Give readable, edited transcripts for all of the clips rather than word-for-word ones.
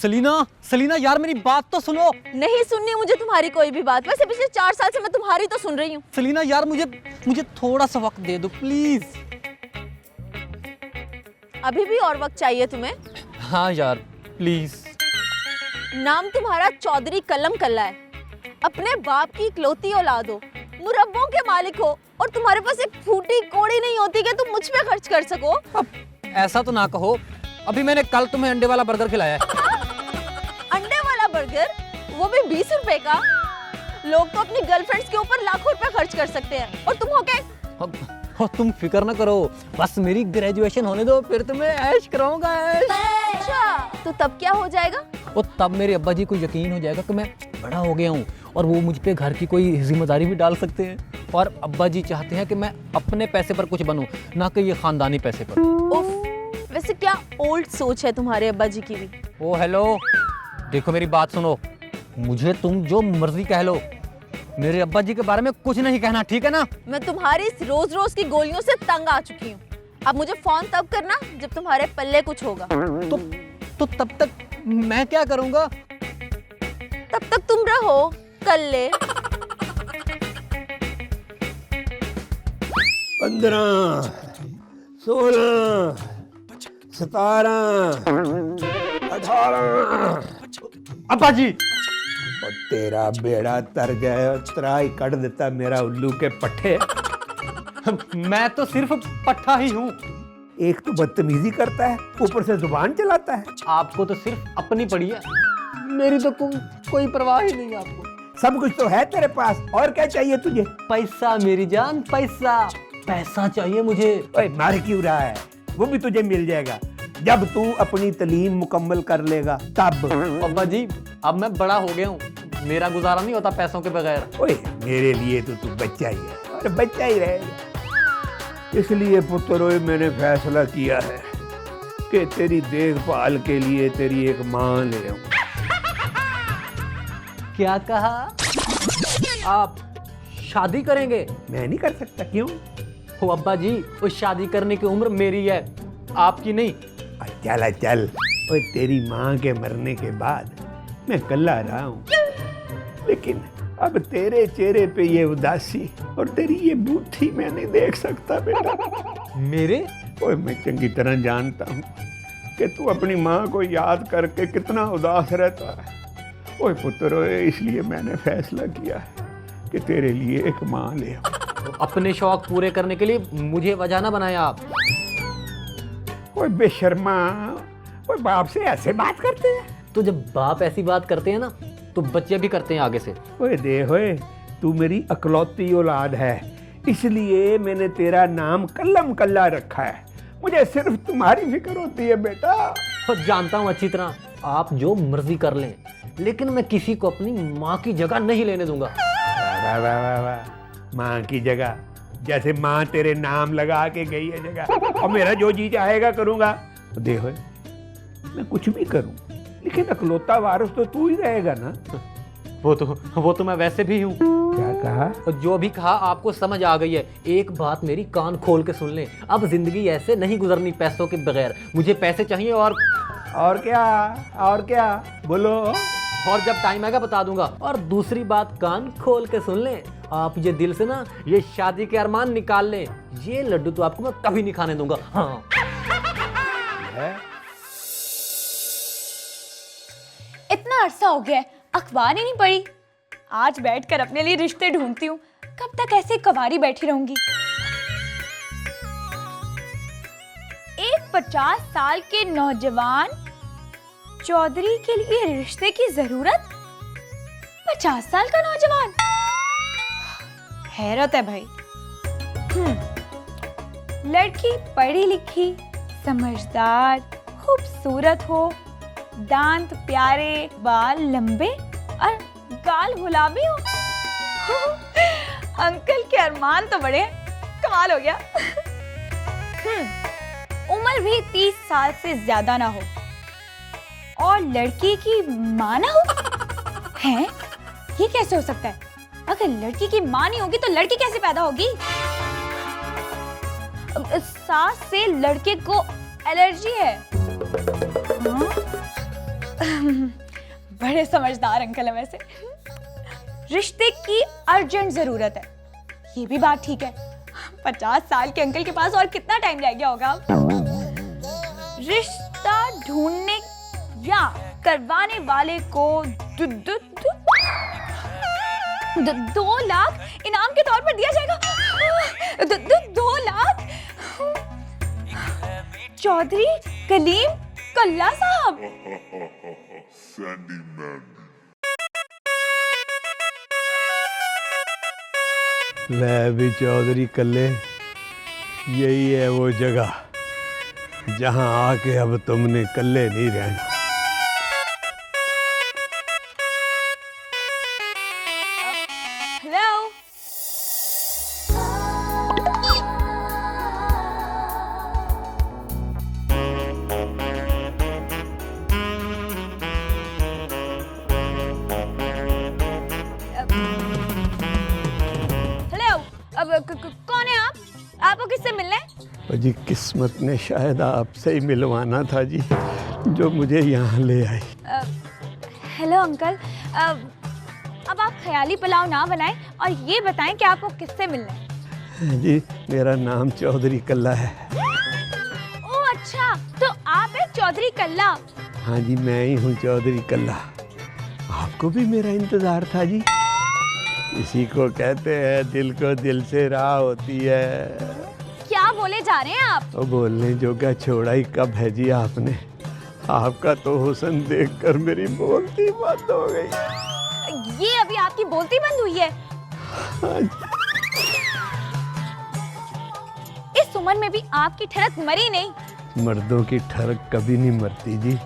सलीना, सलीना यार मेरी बात तो सुनो। नहीं सुननी मुझे तुम्हारी कोई भी बात। वैसे पिछले 4 साल से मैं तुम्हारी तो सुन रही हूँ। सलीना यार मुझे थोड़ा सा वक्त दे दो प्लीज। अभी भी और वक्त चाहिए तुम्हें? हाँ यार प्लीज। नाम तुम्हारा चौधरी कलम कल्ला है। अपने बाप की इकलौती औलाद हो, मुरब्बों के मालिक हो, और तुम्हारे पास एक फूटी कौड़ी नहीं होती कि तुम मुझ पे खर्च कर सको। अब ऐसा तो ना कहो, अभी मैंने कल तुम्हें अंडे वाला बर्गर खिलाया है। अंडे वाला बर्गर, वो भी 20 रुपए का? लोग तो अपनी गर्लफ्रेंड्स के ऊपर लाखों रुपए खर्च कर सकते हैं, और तुम हो के? तुम फिक्र ना करो, बस मेरी ग्रेजुएशन होने दो, फिर तुम्हें ऐश कराऊंगा ऐश। अच्छा, तो तब क्या हो जाएगा? और तब मेरे अब्बा जी को यकीन हो जाएगा कि मैं बड़ा हो गया हूँ, और वो मुझ पे घर की कोई जिम्मेदारी भी डाल सकते हैं। और अब्बा जी चाहते हैं कि मैं अपने पैसे पर कुछ बनूं, ना कि ये खानदानी पैसे पर। उफ, वैसे क्या ओल्ड सोच है तुम्हारे अब्बा जी की भी। ओ हेलो, देखो मेरी बात सुनो, मुझे तुम जो मर्जी कह लो, मेरे अब्बा जी के बारे में कुछ नहीं कहना, ठीक है ना? मैं तुम्हारी इस रोज रोज की गोलियों से तंग आ चुकी हूँ। अब मुझे फोन तब करना जब तुम्हारे पल्ले कुछ होगा। तो तब तक मैं क्या करूंगा? तब तक तुम रहो कल्ले। 15, 16, 17, 18। अब्बा जी, और तेरा बेड़ा तर गया, तरा ही कट देता मेरा उल्लू के पट्टे। मैं तो सिर्फ पट्टा ही हूँ। एक तो बदतमीजी करता है, ऊपर से जुबान चलाता है। आपको तो सिर्फ अपनी पड़ी है, मेरी तो कोई परवाह ही नहीं है आपको। सब कुछ तो है तेरे पास, और क्या चाहिए तुझे? पैसा मेरी जान, पैसा चाहिए मुझे। ओए मार क्यों रहा है? वो भी तुझे मिल जाएगा जब तू अपनी तालीम मुकम्मल कर लेगा तब। अब्बा जी, अब मैं बड़ा हो गया हूँ, मेरा गुजारा नहीं होता पैसों के बगैर। ओए मेरे लिए तो तू बच्चा ही है, और बच्चा ही रहेगा। इसलिए पुत्र ओए मैंने फैसला किया है कि तेरी देखभाल के लिए तेरी एक माँ ले आऊं। क्या कहा? आप शादी करेंगे? मैं नहीं कर सकता। क्यों? हो अब्बा जी, वो शादी करने की उम्र मेरी है, आपकी नहीं। चल चल, ओए तेरी माँ के मरने के बाद मैं कल्ला रहा हूँ, लेकिन अब तेरे चेहरे पे ये उदासी और तेरी ये बूथी मैं नहीं देख सकता बेटा। मेरे? ओए मैं चंगी तरह जानता हूँ कि तू अपनी माँ को याद करके कितना उदास रहता है। ओए पुत्र ओए, इसलिए मैंने फैसला किया है कि तेरे लिए एक माँ ले आऊं। अपने शौक पूरे करने के लिए मुझे वजह ना बनाया आप। ओए बेशर्मा, ओए बाप से ऐसे बात करते हैं? तो जब बाप ऐसी बात करते हैं ना, तो बच्चे भी करते हैं आगे से। ओए देख ओए, तू मेरी अकलौती औलाद है, इसलिए मैंने तेरा नाम कल्लम कल्ला रखा है। मुझे सिर्फ तुम्हारी फिक्र होती है बेटा। और जानता हूँ अच्छी तरह, आप जो मर्जी कर लें, लेकिन मैं किसी को अपनी माँ की जगह नहीं लेने दूंगा। वाह वाह वाह वाह, माँ की जगह? जैसे माँ तेरे नाम लगा के गई है जगह, और मेरा जो जी चाहेगा करूंगा। तो देखो मैं कुछ भी करूं, लेकिन अकलौता वारिस तो तू ही रहेगा ना। वो तो मैं वैसे भी हूँ। क्या कहा? और जो भी कहा आपको समझ आ गई है। एक बात मेरी कान खोल के सुन लें, अब जिंदगी ऐसे नहीं गुजरनी पैसों के बगैर। मुझे पैसे चाहिए, और क्या बोलो। और जब टाइम आएगा बता दूंगा। और दूसरी बात कान खोल के सुन लें, आप ये दिल से ना ये शादी के अरमान निकाल लें, ये लड्डू तो आपको मैं कभी नहीं खाने दूंगा। हाँ। इतना अरसा हो गया है, अखबार ही नहीं पढ़ी। आज बैठकर अपने लिए रिश्ते ढूंढती हूँ। कब तक ऐसे कवारी बैठी रहूंगी? एक 50 साल के नौजवान चौधरी के लिए रिश्ते की जरूरत? 50 साल का नौजवान? हैरत है भाई। लड़की पढ़ी लिखी, समझदार, खूबसूरत हो, दांत प्यारे, बाल लंबे और गाल गुलाबी हो। अंकल के अरमान तो बड़े हैं। कमाल हो गया। उम्र भी 30 साल से ज्यादा ना हो और लड़की की माँ ना हो। हैं? ये कैसे हो सकता है? अगर लड़की की माँ नहीं होगी तो लड़की कैसे पैदा होगी? सास से लड़के को एलर्जी है। हाँ? बड़े समझदार अंकल है वैसे। रिश्ते की अर्जेंट जरूरत है, ये भी बात ठीक है। 50 साल के अंकल के पास और कितना टाइम रह गया होगा? रिश्ता ढूंढने या करवाने वाले को 2 लाख इनाम के तौर पर दिया जाएगा। 2 लाख? चौधरी कलीम कल्ला साहब। वह भी चौधरी कल्ले, यही है वो जगह जहां आके अब तुमने कल्ले नहीं रहना। हेलो, कौन है आप? आपको किससे मिलना है? और जी किस्मत ने शायद आपसे ही मिलवाना था जी, जो मुझे यहाँ ले आई। हेलो अंकल, अब आप ख्याली पुलाव ना बनाएं और ये बताएं कि आपको किससे मिलना है। जी मेरा नाम चौधरी कल्ला है। ओह अच्छा, तो आप हैं चौधरी कल्ला। हाँ जी मैं ही हूँ चौधरी कल्ला। आपको भी मेरा इंतजार था जी। इसी को कहते हैं दिल को दिल से राह होती है। क्या बोले जा रहे हैं आप? तो बोलने जोगा छोड़ा ही कब है जी आपने। आपका तो हुस्न देखकर मेरी बोलती बंद हो गई। ये अभी आपकी बोलती बंद हुई है? हाँ इस उम्र में भी आपकी ठरक मरी नहीं। मर्दों की ठरक कभी नहीं मरती जी,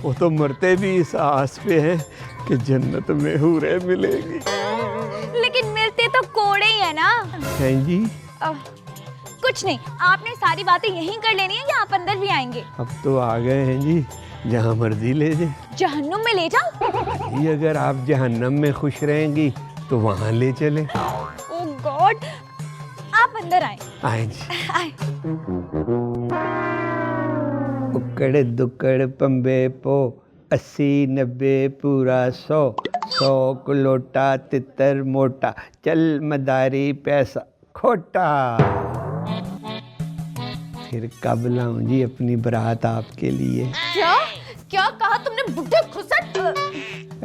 वो तो मरते भी इस आस पे हैं कि जन्नत में हूरें मिलेंगी। लेकिन मिलते तो कोड़े ही है ना। हैं जी? कुछ नहीं, आपने सारी बातें यहीं कर लेनी है या आप अंदर भी आएंगे? अब तो आ गए हैं जी, जहाँ मर्जी ले जाए। जहन्नुम में ले जाओ? ये अगर आप जहन्नम में खुश रहेंगी तो वहाँ ले चले। ओह गॉड, आप अंदर आए। आए जी। आए। उकड़ दुकड़ पंबे पो 80 90 पूरा 100 को लोटा तितर मोटा, चल मदारी पैसा खोटा। फिर कब लाऊं जी अपनी बारात आपके लिए? क्या क्या कहा तुमने बुड्ढे खुसट?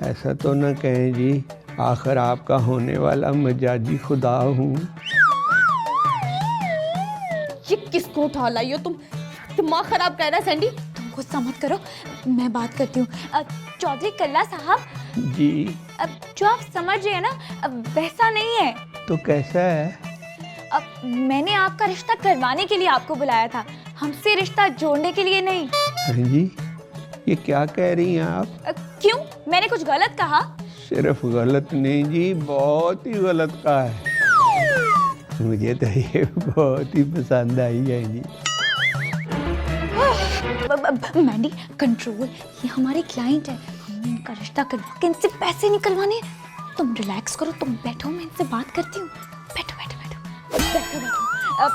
ऐसा तो न कहें जी, आखिर आपका होने वाला मजाजी खुदा हूँ। ये किसको उठा लाई हो तुम? दिमाग खराब कर रहा है सैंडी। तुम गुस्सा मत करो, मैं बात करती हूँ। चौधरी कल्ला साहब जी जो आप समझ रहे हैं ना, वैसा नहीं है। तो कैसा है? मैंने आपका रिश्ता करवाने के लिए आपको बुलाया था, हमसे रिश्ता जोड़ने के लिए नहीं। हाँ जी, ये क्या कह रही हैं आप? क्यों, मैंने कुछ गलत कहा? सिर्फ गलत नहीं जी, बहुत ही गलत कहा है। मुझे तो ये बहुत ही पसंद आई है जी। मैंडी कंट्रोल, ये हमारे क्लाइंट है, हमने इनका रिश्ता करवा के इनसे पैसे निकलवाने हैं। तुम रिलैक्स करो, तुम बैठो, मैं इनसे बात करती हूँ। बैठो बैठो बैठो बैठो बैठो।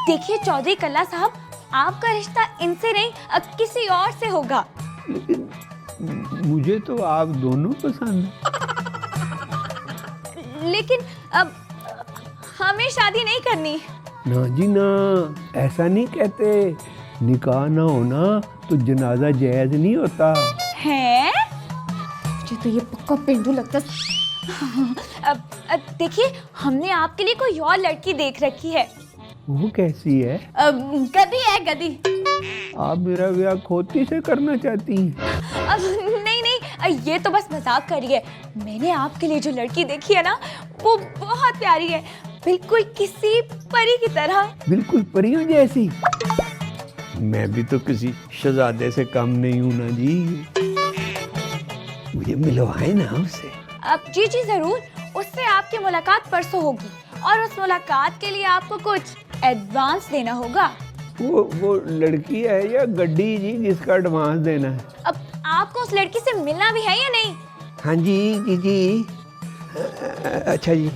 देखिए चौधरी कल्ला साहब, आपका रिश्ता इनसे नहीं किसी और से होगा। लेकिन मुझे तो आप दोनों पसंद हैं। लेकिन अब हमें शादी नहीं करनी। ना जी ना, ऐसा नहीं कहते। निकाह ना होना तो जनाजा जायज नहीं होता है। मुझे तो ये पक्का पेंडू लगता है। अब देखिए, हमने आपके लिए कोई और लड़की देख रखी है। वो कैसी है? गधी है गधी। आप मेरा ब्याह खोती से करना चाहती हैं? अब नहीं नहीं, ये तो बस मजाक कर रही है। मैंने आपके लिए जो लड़की देखी है ना, वो बहुत प्यारी है, बिल्कुल किसी परी की तरह। बिल्कुल परियों जैसी। मैं भी तो किसी शहजादे से कम नहीं हूं ना जी। मुझे मिलवाए ना उससे। अब जी जी जरूर, उससे आपकी मुलाकात परसों होगी और उस मुलाकात के लिए आपको कुछ एडवांस देना होगा। वो लड़की है या गड्डी जी जिसका एडवांस देना है? अब आपको उस लड़की से मिलना भी है या नहीं? हाँ जी जी जी। अच्छा जी।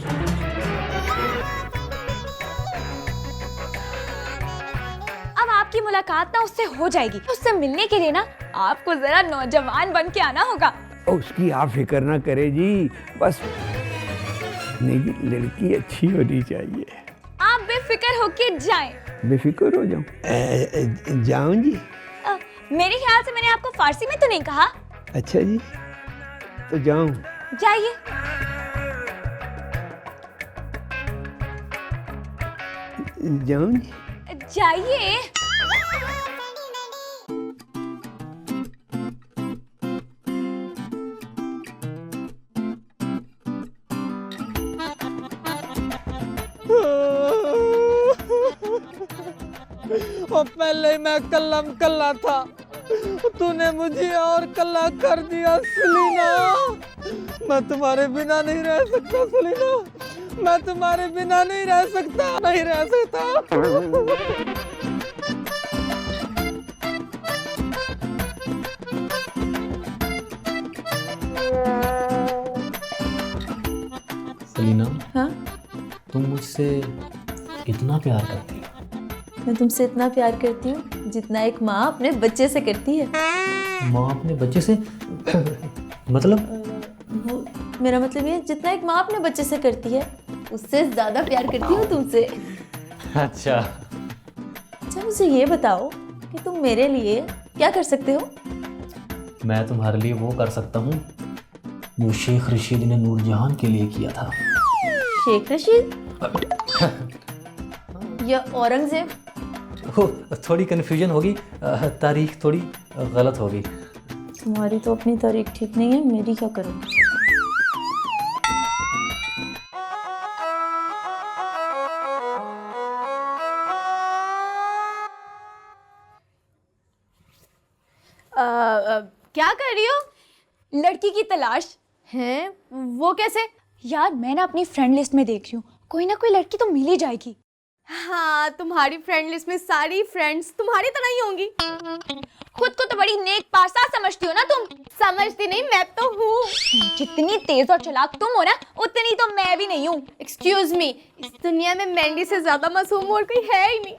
अब आपकी मुलाकात ना उससे हो जाएगी। उससे मिलने के लिए ना आपको जरा नौजवान बन के आना होगा। उसकी आप फिक्र ना करे जी, बस नहीं जी, लड़की अच्छी होनी चाहिए। आप बेफिक्र होके जाएं। बेफिक्र हो जाऊं? जाऊं जी? मेरे ख्याल से मैंने आपको फारसी में तो नहीं कहा। अच्छा जी, तो जाऊं? जाइए। जाऊं जी? जाइए। और पहले मैं कल्लम कल्ला था, तूने मुझे और कल्ला कर दिया सलीना। मैं तुम्हारे बिना नहीं रह सकता सलीना, मैं तुम्हारे बिना नहीं रह सकता, नहीं रह सकता। सलीना, हाँ, तुम मुझसे कितना प्यार करती हो? मैं तुमसे इतना प्यार करती हूँ जितना एक माँ अपने बच्चे से करती है। माँ अपने बच्चे से मतलब? वो मेरा मतलब ये, जितना एक माँ अपने बच्चे से करती है उससे ज्यादा प्यार करती हूँ तुमसे। अच्छा, अच्छा मुझे ये बताओ कि तुम मेरे लिए क्या कर सकते हो? मैं तुम्हारे लिए वो कर सकता हूँ जो शेख रशीद ने नूरजहान के लिए किया था। शेख रशीद या औरंगजेब? थोड़ी कन्फ्यूजन होगी, तारीख थोड़ी गलत होगी। तुम्हारी तो अपनी तारीख ठीक नहीं है, मेरी क्या करूँ? क्या कर रही हो? लड़की की तलाश हैं? वो कैसे? यार मैं ना अपनी फ्रेंड लिस्ट में देख रही हूँ, कोई ना कोई लड़की तो मिल ही जाएगी। हाँ, तुम्हारी फ्रेंड लिस्ट में सारी फ्रेंड्स तुम्हारी तरह ही होंगी। खुद को तो बड़ी नेक पासा समझती हो ना तुम। समझती नहीं, मैं तो हूँ। जितनी तेज और चालाक तुम हो ना, उतनी तो मैं भी नहीं हूँ। एक्सक्यूज मी, इस दुनिया में मैंडी से ज्यादा मासूम और कोई है ही नहीं।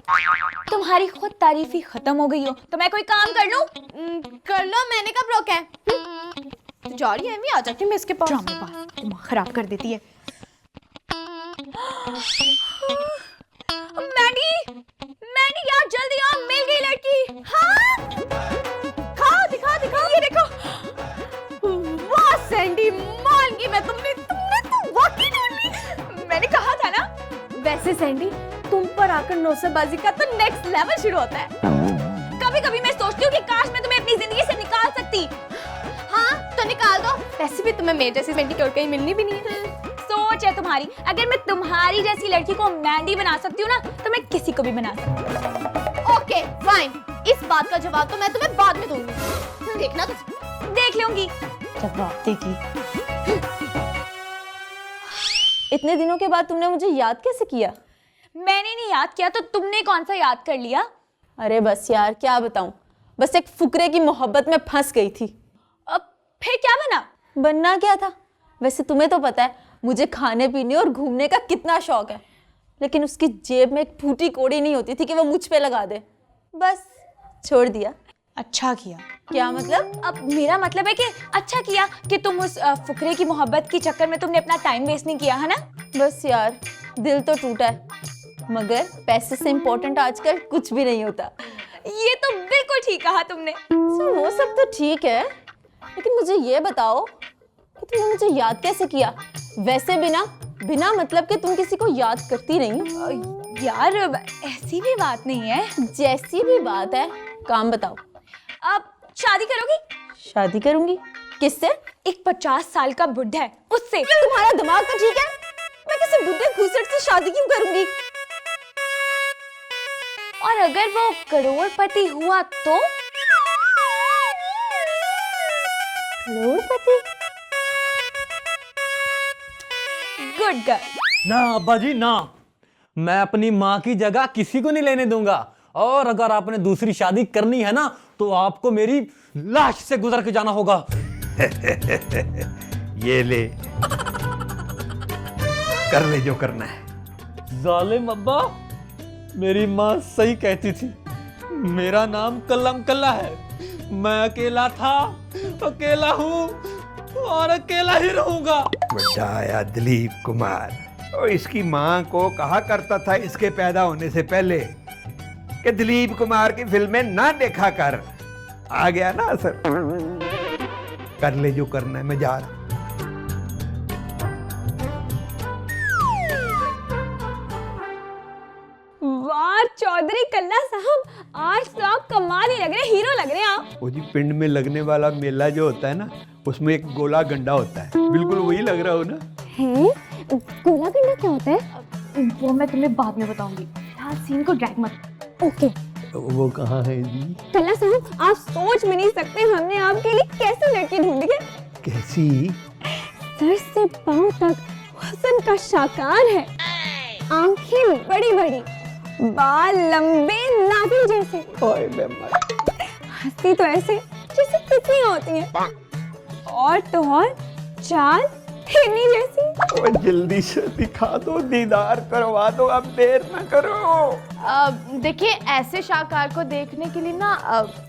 तुम्हारी खुद तारीफ ही खत्म हो गई हो तो मैं कोई काम कर लूँ? कर लो, मैंने कब रोका है? तो जा रही है, मैं आ जाती हूँ मैं इसके पास। ड्रामेबाज, दिमाग खराब कर देती है। मैडी, मैडी यार जल्दी आओ, मिल गई लड़की। हाँ, दिखाओ दिखाओ दिखाओ, ये देखो। वाह सैंडी, मान गई मैं, तुमने तो वाकई ढूंढ ली। मैंने कहा था ना। वैसे सैंडी, तुम पर आकर नौसेबाजी का तो नेक्स्ट लेवल शुरू होता है। कभी कभी मैं सोचती हूँ कि काश मैं तुम्हें अपनी जिंदगी से निकाल सकती। हाँ तो निकाल दो, वैसे भी तुम्हें मेरे जैसी सैंडी की और कहीं मिलनी भी नहीं है। सोच है तुम्हारी, अगर मैं तुम्हारी जैसी लड़की को मैंडी बना सकती हूँ ना, तो मैं किसी को भी बना सकती हूँ। ओके फाइन, इस बात का जवाब तो मैं तुम्हें बाद में दूंगी, देखना तुम। देख लूंगी जवाब देगी। इतने दिनों के बाद तुमने मुझे याद कैसे किया? मैंने नहीं याद किया तो तुमने कौन सा याद कर लिया? अरे बस यार, क्या बताऊं, बस एक फुकरे की मोहब्बत में फंस गई थी। अब फिर क्या बना? बनना क्या था? वैसे तुम्हें तो पता है मुझे खाने पीने और घूमने का कितना शौक है, लेकिन उसकी जेब में एक फूटी कोड़ी नहीं होती थी कि वो मुझ पे लगा दे। बस छोड़ दिया। अच्छा किया। क्या मतलब? अब मेरा मतलब है कि अच्छा किया कि तुम उस फुकरे की मोहब्बत के चक्कर में तुमने अपना टाइम वेस्ट नहीं किया, है ना? बस यार, दिल तो टूटा है, मगर पैसे से इम्पोर्टेंट आजकल कुछ भी नहीं होता। ये तो बिल्कुल ठीक कहा तुमने। वो सब तो ठीक है, लेकिन मुझे ये बताओ कि तुमने मुझे याद कैसे किया? वैसे बिना मतलब कि तुम किसी को याद करती नहीं। यार ऐसी भी बात नहीं है। जैसी भी बात है, काम बताओ। अब शादी करोगी? शादी करूंगी। किससे? एक 50 साल का बुढ़ा है, उससे। तुम्हारा दिमाग तो ठीक है? मैं किसी बुढ़े घुसट से शादी क्यों करूंगी? और अगर वो करोड़पति हुआ तो? करोड़पति? Good girl. ना अब्बा जी ना, मैं अपनी माँ की जगह किसी को नहीं लेने दूंगा, और अगर आपने दूसरी शादी करनी है ना तो आपको मेरी लाश से गुजर के जाना होगा। ये ले, कर ले जो करना है। जालिम अब्बा, मेरी माँ सही कहती थी, मेरा नाम कल्लम कल्ला है। मैं अकेला था, अकेला हूँ और अकेला ही रहूंगा। बड़ा आया दिलीप कुमार, और इसकी माँ को कहा करता था इसके पैदा होने से पहले कि दिलीप कुमार की फिल्में ना देखा कर। आ गया ना असर। कर ले जो करना है, मैं जा रहा। वाह चौधरी कल्ला साहब, आज तो आप कमाल ही लग रहे, हीरो लग रहे हैं आप। वो जी पिंड में लगने वाला मेला जो होता है ना, उसमें एक गोला गंडा होता है, बिल्कुल वही लग रहा हो ना। हैं? गोला गंडा क्या होता है? वो मैं तुम्हें बाद में बताऊंगी, फिलहाल सीन को ड्रैग मत। ओके। वो कहाँ है जी? कल्ला साहब, आप सोच भी नहीं सकते हमने आपके लिए कैसी लड़की ढूंढी है। कैसी? सर से पांव तक हुस्न का शाकार है, आंखें बड़ी बड़ी, बाल लंबे नागिन जैसे, ओए मैं मर। हंसती तो ऐसे जैसे तितलियां होती हैं, और तो और चाल हिरनी जैसी। ओए जल्दी से दिखा दो, दीदार करवा दो, अब देर न करो। देखिए, ऐसे शाहकार को देखने के लिए ना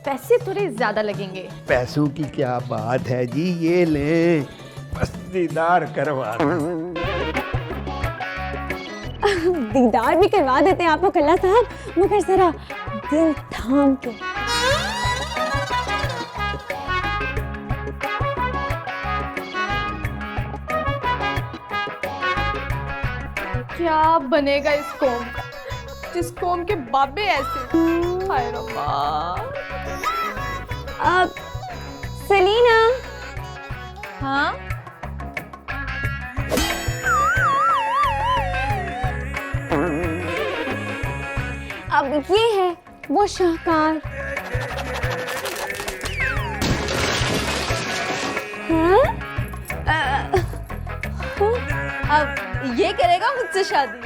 पैसे थोड़े ज्यादा लगेंगे। पैसों की क्या बात है जी, ये ले, बस दीदार करवा दो। दीदार भी करवा देते हैं आपको कल्ला साहब, मगर जरा दिल थाम के। क्या बनेगा इस कौम का, जिस कौम के बाबे ऐसे। हाय रब्बा। अब सलीना। हाँ, अब ये है वो शाहकार। हाँ? अब ये करेगा मुझसे शादी।